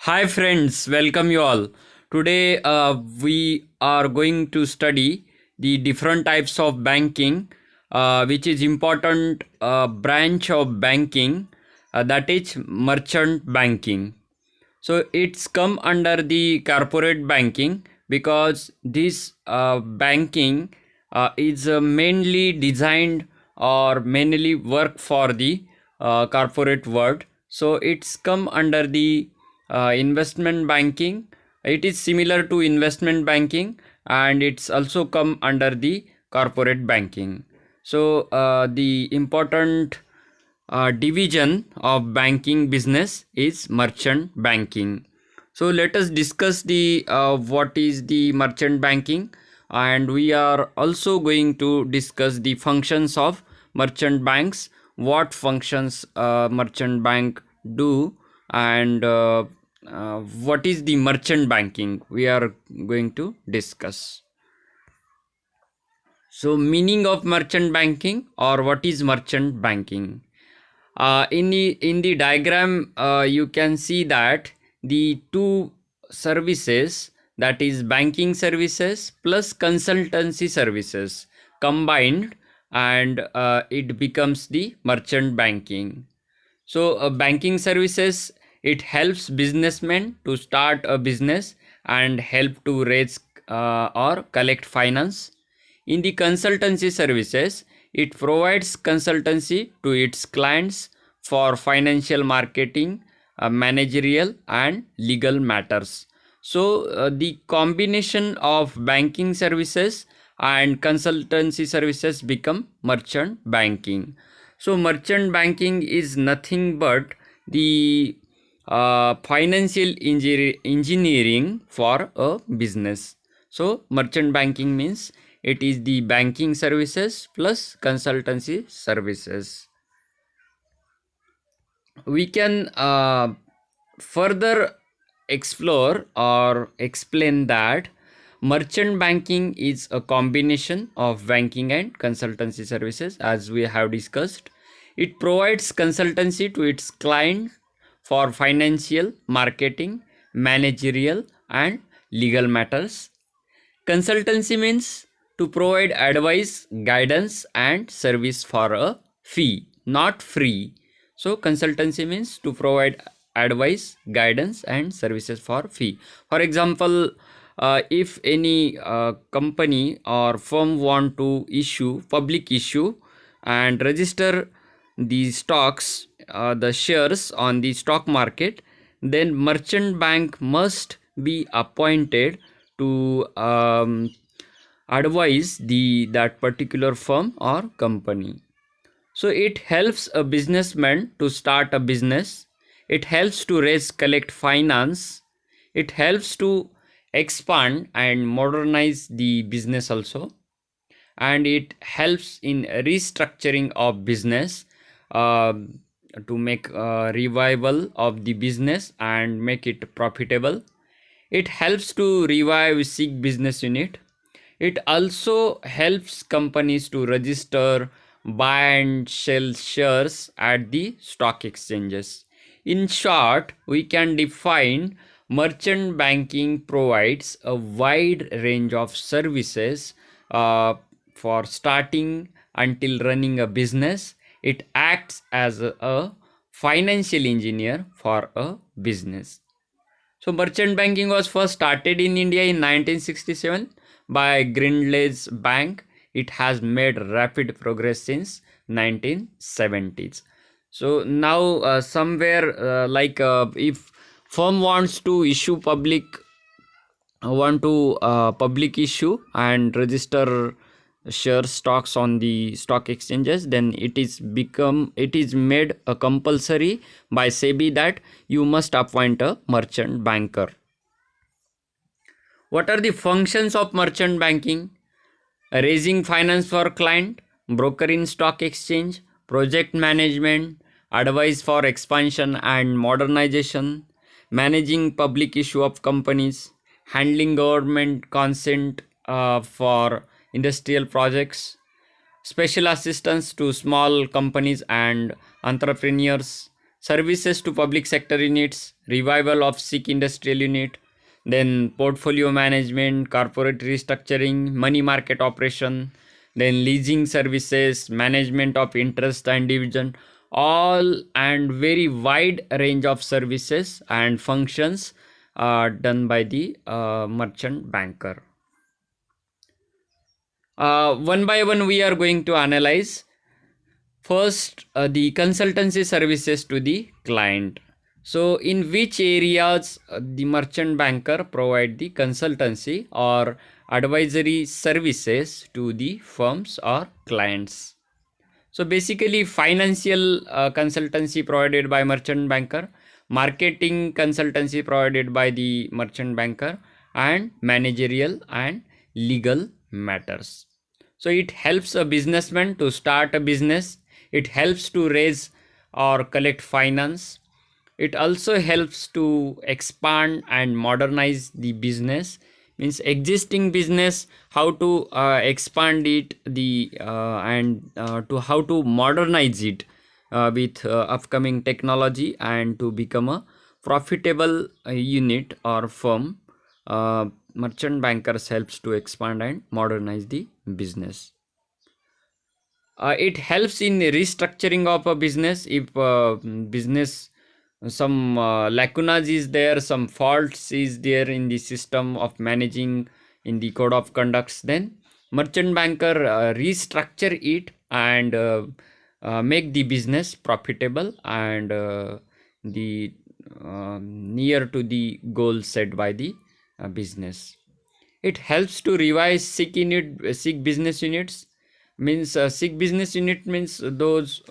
Hi friends, welcome you all. Today we are going to study the different types of banking, which is important branch of banking, that is merchant banking. So it's come under the corporate banking because this banking is mainly designed or mainly work for the corporate world. So it's come under the investment banking. It is similar to investment banking, and it's also come under the corporate banking. So the important division of banking business is merchant banking. So let us discuss the what is the merchant banking, and we are also going to discuss the functions of merchant banks, what functions merchant bank do, and what is the merchant banking we are going to discuss. So meaning of merchant banking, or what is merchant banking? In the diagram, you can see that the two services, that is banking services plus consultancy services, combined, and it becomes the merchant banking. So banking services, it helps businessmen to start a business and help to raise or collect finance. In the consultancy services, it provides consultancy to its clients for financial marketing, managerial and legal matters. So the combination of banking services and consultancy services become merchant banking. So merchant banking is nothing but the financial engineering for a business. So merchant banking means it is the banking services plus consultancy services. We can further explore or explain that merchant banking is a combination of banking and consultancy services, as we have discussed. It provides consultancy to its client for financial, marketing, managerial and legal matters. Consultancy means to provide advice, guidance and service for a fee, not free. So consultancy means to provide advice, guidance and services for fee. For example, if any company or firm want to issue public issue and register the stocks, the shares on the stock market, then merchant bank must be appointed to advise the that particular firm or company. So it helps a businessman to start a business. It helps to raise collect finance. It helps to expand and modernize the business also, and it helps in restructuring of business, uh, to make a revival of the business and make it profitable. It helps to revive sick business unit. It also helps companies to register, buy and sell shares at the stock exchanges. In short, we can define merchant banking provides a wide range of services for starting until running a business. It acts as a financial engineer for a business. So merchant banking was first started in India in 1967 by Grindlays Bank. It has made rapid progress since 1970s. So now somewhere if firm wants to issue public want to public issue and register share stocks on the stock exchanges, then it is made a compulsory by SEBI that you must appoint a merchant banker. What are the functions of merchant banking? Raising finance for client, broker in stock exchange, project management, advice for expansion and modernization, managing public issue of companies, handling government consent for industrial projects, special assistance to small companies and entrepreneurs, services to public sector units, revival of sick industrial unit, then portfolio management, corporate restructuring, money market operation, then leasing services, management of interest and dividend, all and very wide range of services and functions are done by the merchant banker. One by one we are going to analyze. First, the consultancy services to the client. So in which areas the merchant banker provide the consultancy or advisory services to the firms or clients. So basically financial consultancy provided by merchant banker, marketing consultancy provided by the merchant banker, and managerial and legal matters. So it helps a businessman to start a business. It helps to raise or collect finance. It also helps to expand and modernize the business, means existing business, how to expand it, the and to how to modernize it with upcoming technology and to become a profitable unit or firm. Merchant bankers helps to expand and modernize the business. It helps in restructuring of a business. If business some lacunas is there, some faults is there in the system of managing in the code of conducts, then merchant banker restructure it and make the business profitable and the near to the goal set by the business. It helps to revise sick business units, means sick business unit means those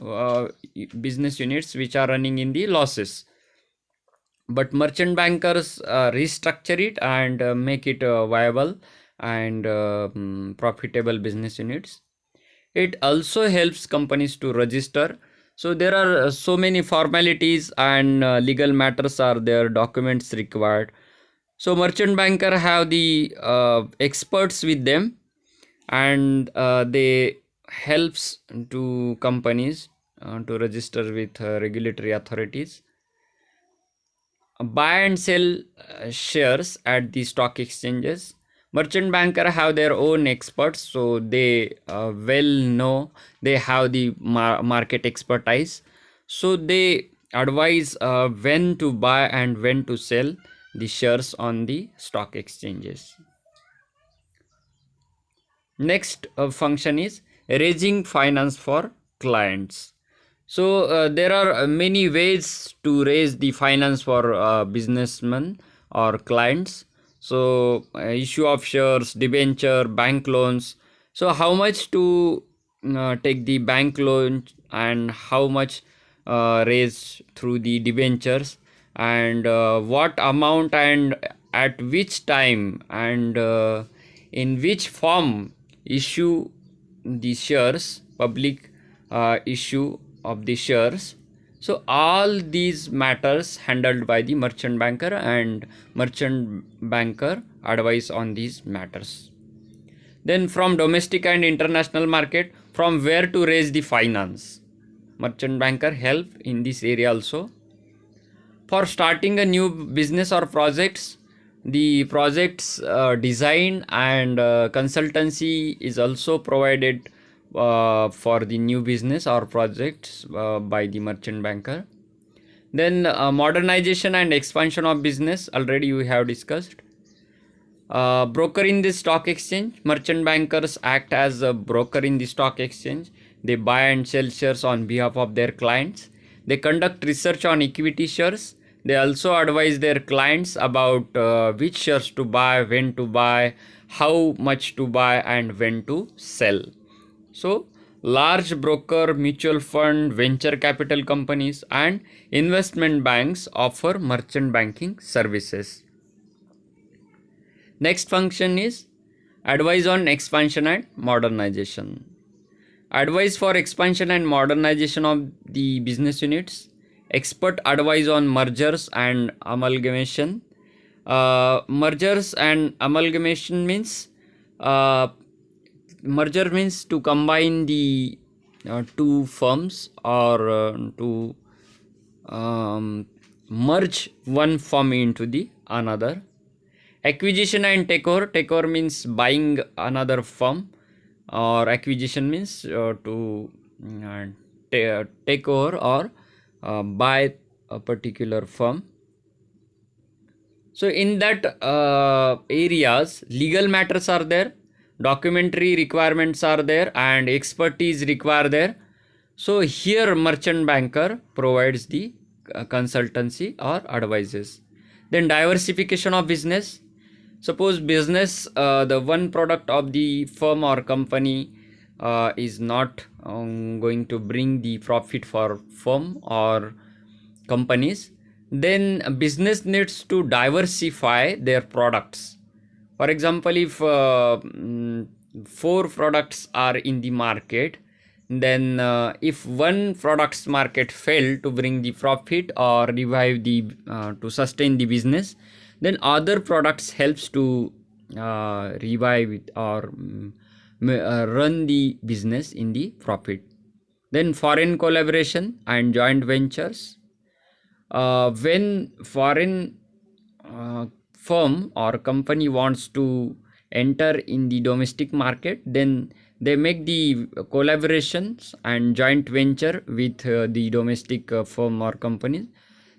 business units which are running in the losses, but merchant bankers restructure it and make it viable and profitable business units. It also helps companies to register. So there are so many formalities and legal matters are there, documents required. So merchant banker have the experts with them and they helps to companies to register with regulatory authorities, buy and sell shares at the stock exchanges. Merchant banker have their own experts, so they well know, they have the market expertise, so they advise when to buy and when to sell the shares on the stock exchanges. Next function is raising finance for clients. So there are many ways to raise the finance for businessmen or clients. So issue of shares, debenture, bank loans. So how much to take the bank loan and how much raise through the debentures, and what amount and at which time and in which form issue the shares, public issue of the shares. So all these matters handled by the merchant banker, and merchant banker advise on these matters. Then from domestic and international market, from where to raise the finance, merchant banker help in this area also. For starting a new business or projects, the projects design and consultancy is also provided for the new business or projects by the merchant banker. Then modernization and expansion of business, already we have discussed. Broker in the stock exchange, merchant bankers act as a broker in the stock exchange. They buy and sell shares on behalf of their clients. They conduct research on equity shares. They also advise their clients about which shares to buy, when to buy, how much to buy, and when to sell. So large broker, mutual fund, venture capital companies, and investment banks offer merchant banking services. Next function is advice on expansion and modernization. Advice for expansion and modernization of the business units. Expert advice on mergers and amalgamation. Mergers and amalgamation means merger means to combine the two firms or to merge one firm into the another. Acquisition and takeover. Takeover means buying another firm, or acquisition means to take over or buy a particular firm. So in that areas, legal matters are there, documentary requirements are there, and expertise required there. So here merchant banker provides the consultancy or advices. Then diversification of business. Suppose business, the one product of the firm or company is not going to bring the profit for firm or companies, then a business needs to diversify their products. For example, if 4 products are in the market, then if one product's market failed to bring the profit or revive the to sustain the business, then other products helps to revive it or run the business in the profit. Then foreign collaboration and joint ventures. When foreign firm or company wants to enter in the domestic market, then they make the collaborations and joint venture with the domestic firm or companies.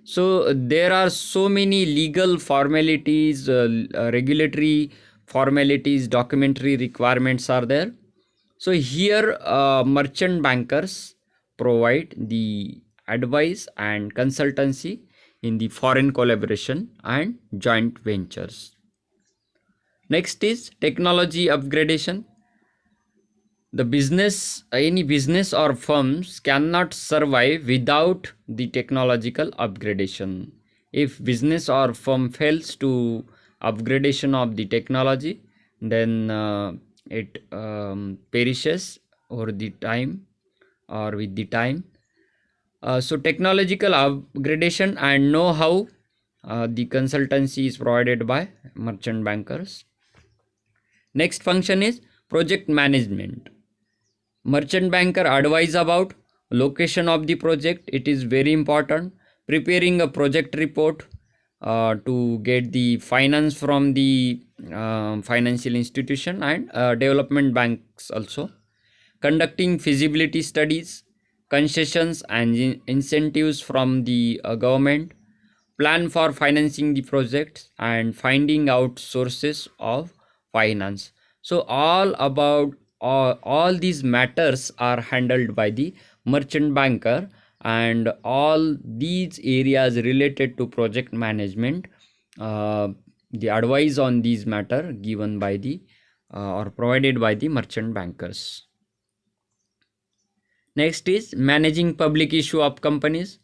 So there are so many legal formalities, regulatory formalities, documentary requirements are there. So here merchant bankers provide the advice and consultancy in the foreign collaboration and joint ventures. Next is technology upgradation. The business, any business or firms cannot survive without the technological upgradation. If business or firm fails to upgradation of the technology, then it perishes over the time or with the time. So technological upgradation and know-how, the consultancy is provided by merchant bankers. Next function is project management. Merchant banker advise about location of the project. It is very important. Preparing a project report to get the finance from the financial institution and development banks also. Conducting feasibility studies, concessions and incentives from the government. Plan for financing the projects and finding out sources of finance. So all these matters are handled by the merchant banker, and all these areas related to project management, the advice on these matter given by the or provided by the merchant bankers. Next is managing public issue of companies.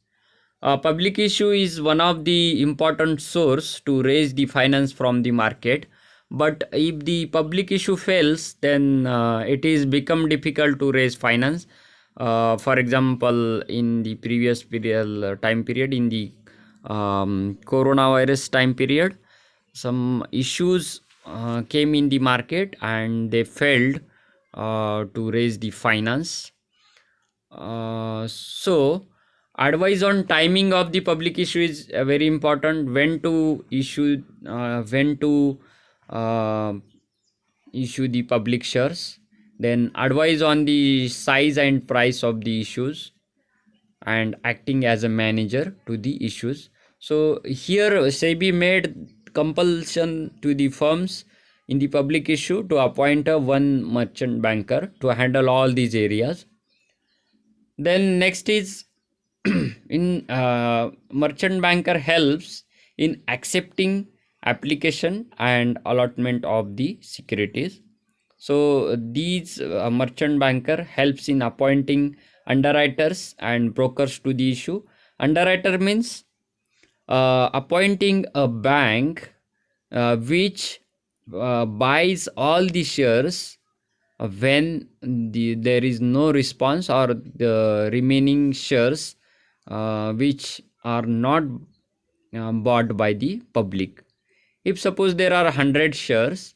Public issue is one of the important source to raise the finance from the market, but if the public issue fails, then it is become difficult to raise finance. For example, in the previous period, time period, in the coronavirus time period, some issues came in the market and they failed to raise the finance. So advice on timing of the public issue is very important. When to issue the public shares, then advise on the size and price of the issues, and acting as a manager to the issues. So here SEBI made compulsion to the firms in the public issue to appoint a one merchant banker to handle all these areas. Then next is in merchant banker helps in accepting application and allotment of the securities. So these merchant banker helps in appointing underwriters and brokers to the issue. Underwriter means appointing a bank which buys all the shares when there is no response, or the remaining shares which are not bought by the public. If suppose there are 100 shares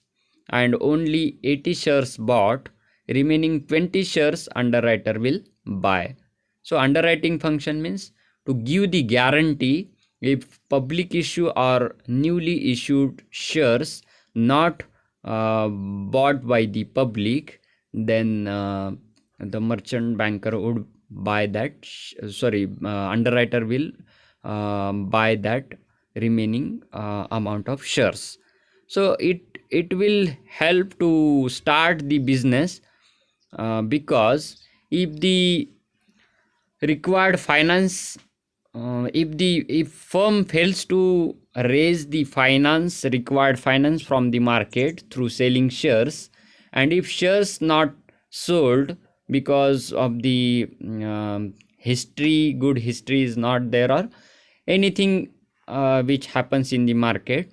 and only 80 shares bought, remaining 20 shares underwriter will buy. So underwriting function means to give the guarantee if public issue or newly issued shares not bought by the public, then the merchant banker would buy that, underwriter will buy that remaining amount of shares. So it will help to start the business, because if the required finance, if firm fails to raise the required finance from the market through selling shares, and if shares not sold because of the good history is not there, or anything which happens in the market,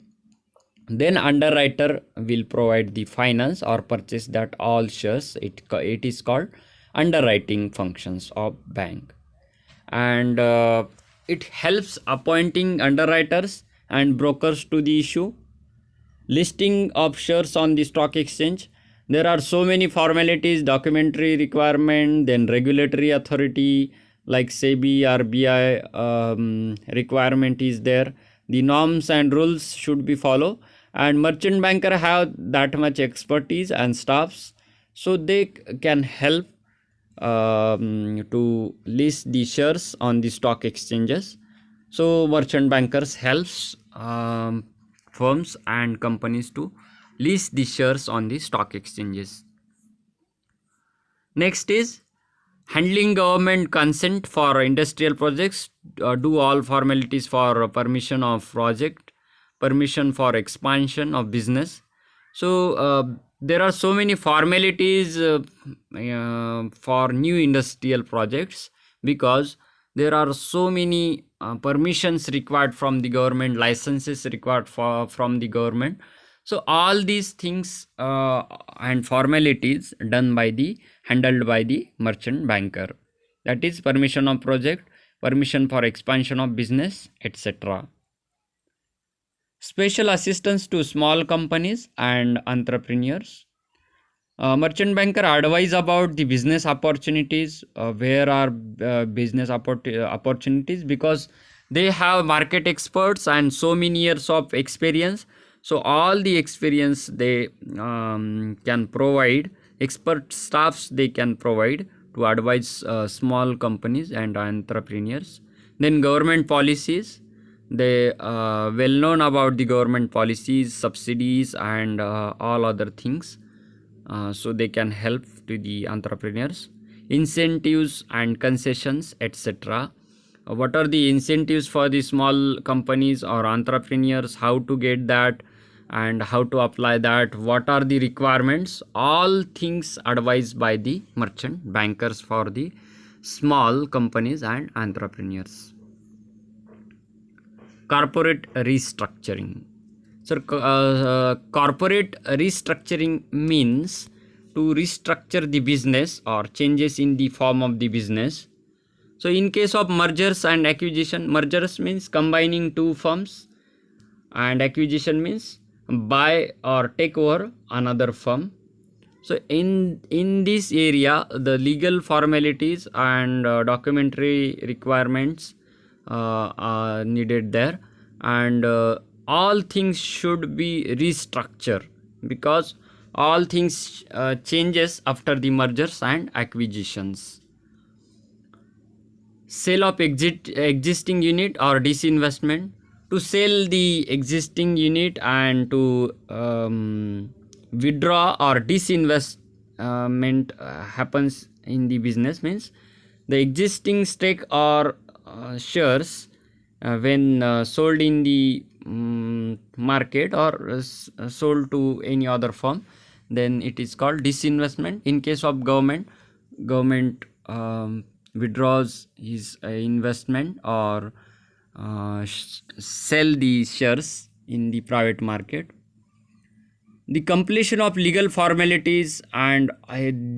then underwriter will provide the finance or purchase that all shares. It is called underwriting functions of bank. And it helps appointing underwriters and brokers to the issue. Listing of shares on the stock exchange, there are so many formalities, documentary requirement, then regulatory authority like SEBI, RBI requirement is there. The norms and rules should be followed, and merchant banker have that much expertise and staffs, so they can help to list the shares on the stock exchanges. So merchant bankers helps firms and companies to list the shares on the stock exchanges. Next is handling government consent for industrial projects, do all formalities for permission of project, permission for expansion of business. So there are so many formalities for new industrial projects, because there are so many permissions required from the government, licenses required from the government. So all these things and formalities handled by the merchant banker, that is permission of project, permission for expansion of business, etc. Special assistance to small companies and entrepreneurs. Merchant banker advise about the business opportunities, where are business opportunities, because they have market experts and so many years of experience. So all the experience they can provide, expert staffs they can provide to advise small companies and entrepreneurs. Then government policies, they well known about the government policies, subsidies, and all other things. So they can help to the entrepreneurs. Incentives and concessions, etc. What are the incentives for the small companies or entrepreneurs, how to get that and how to apply that, what are the requirements, all things advised by the merchant bankers for the small companies and entrepreneurs. Corporate restructuring. So corporate restructuring means to restructure the business or changes in the form of the business. So in case of mergers and acquisition, mergers means combining two firms, and acquisition means buy or take over another firm. So in this area, the legal formalities and documentary requirements are needed there, and all things should be restructured, because all things changes after the mergers and acquisitions. Sale of existing unit or disinvestment. To sell the existing unit and to withdraw or disinvestment happens in the business, means the existing stake or shares when sold in the market or sold to any other firm, then it is called disinvestment. In case of government withdraws his investment or sell the shares in the private market. The completion of legal formalities and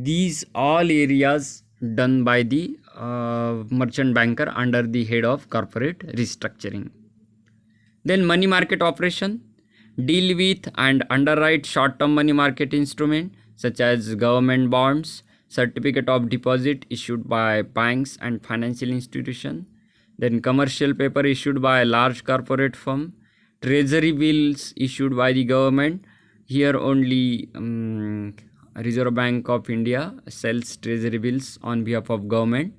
these all areas done by the merchant banker under the head of corporate restructuring. Then money market operation, deal with and underwrite short-term money market instrument such as government bonds, certificate of deposit issued by banks and financial institutions. Then commercial paper issued by a large corporate firm, treasury bills issued by the government. Here only Reserve Bank of India sells treasury bills on behalf of government.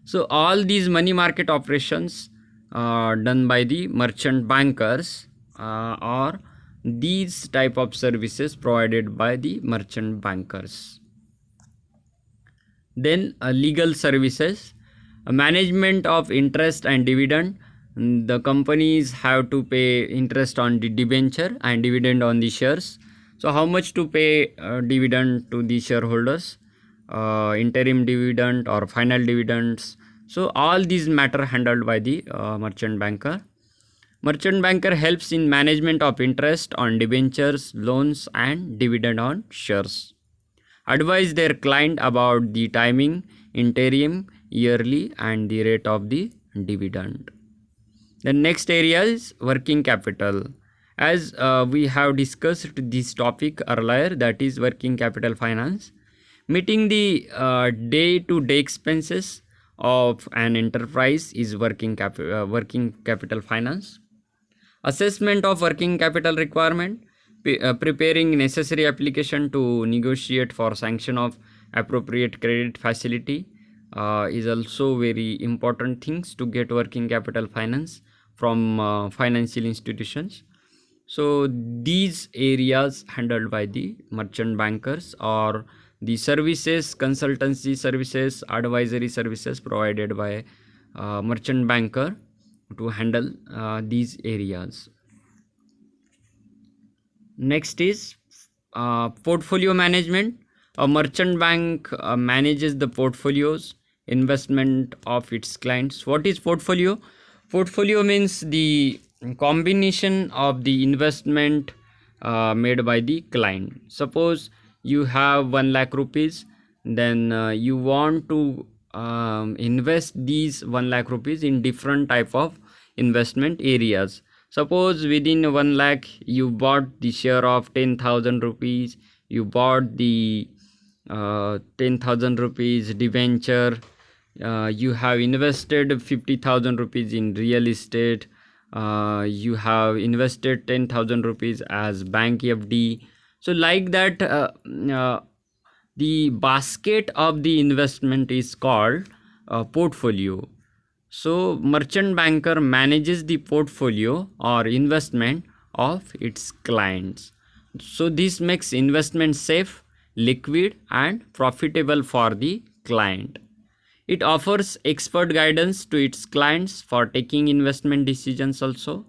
So all these money market operations done by the merchant bankers or these type of services provided by the merchant bankers. Then legal services, management of interest and dividend. The companies have to pay interest on the debenture and dividend on the shares. So how much to pay dividend to the shareholders, interim dividend or final dividends. So all these matter handled by the merchant banker. Merchant banker helps in management of interest on debentures, loans and dividend on shares. Advise their client about the timing, interim, yearly and the rate of the dividend. The next area is working capital. As we have discussed this topic earlier, that is working capital finance, meeting the day-to-day expenses of an enterprise is working capital finance. Assessment of working capital requirement, preparing necessary application to negotiate for sanction of appropriate credit facility is also very important things to get working capital finance from financial institutions. So these areas handled by the merchant bankers or the services, consultancy services, advisory services provided by merchant banker to handle these areas. Next is portfolio management. A merchant bank manages the portfolios, investment of its clients. What is portfolio? Portfolio means the combination of the investment made by the client. Suppose you have 1 lakh rupees, then you want to invest these 1 lakh rupees in different type of investment areas. Suppose within 1 lakh you bought the share of 10,000 rupees, you bought the 10,000 rupees debenture, you have invested 50,000 rupees in real estate, you have invested 10,000 rupees as bank FD. So like that the basket of the investment is called portfolio. So merchant banker manages the portfolio or investment of its clients. So this makes investment safe, liquid and profitable for the client. It offers expert guidance to its clients for taking investment decisions also.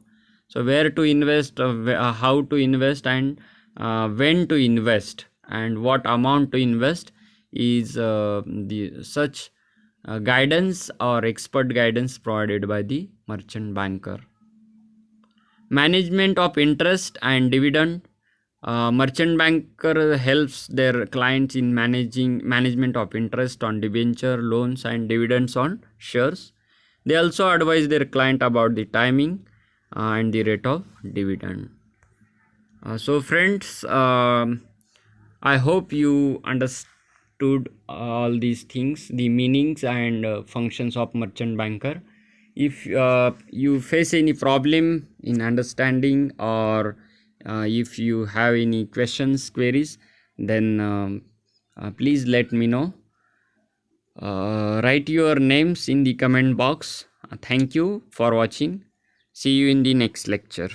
So where to invest, how to invest and when to invest and what amount to invest is such guidance or expert guidance provided by the merchant banker. Management of interest and dividend. Merchant banker helps their clients in management of interest on debenture, loans and dividends on shares. They also advise their client about the timing and the rate of dividend. So friends, I hope you understood all these things, the meanings and functions of merchant banker. If you face any problem in understanding or if you have any questions, queries, then please let me know. Write your names in the comment box. Thank you for watching. See you in the next lecture.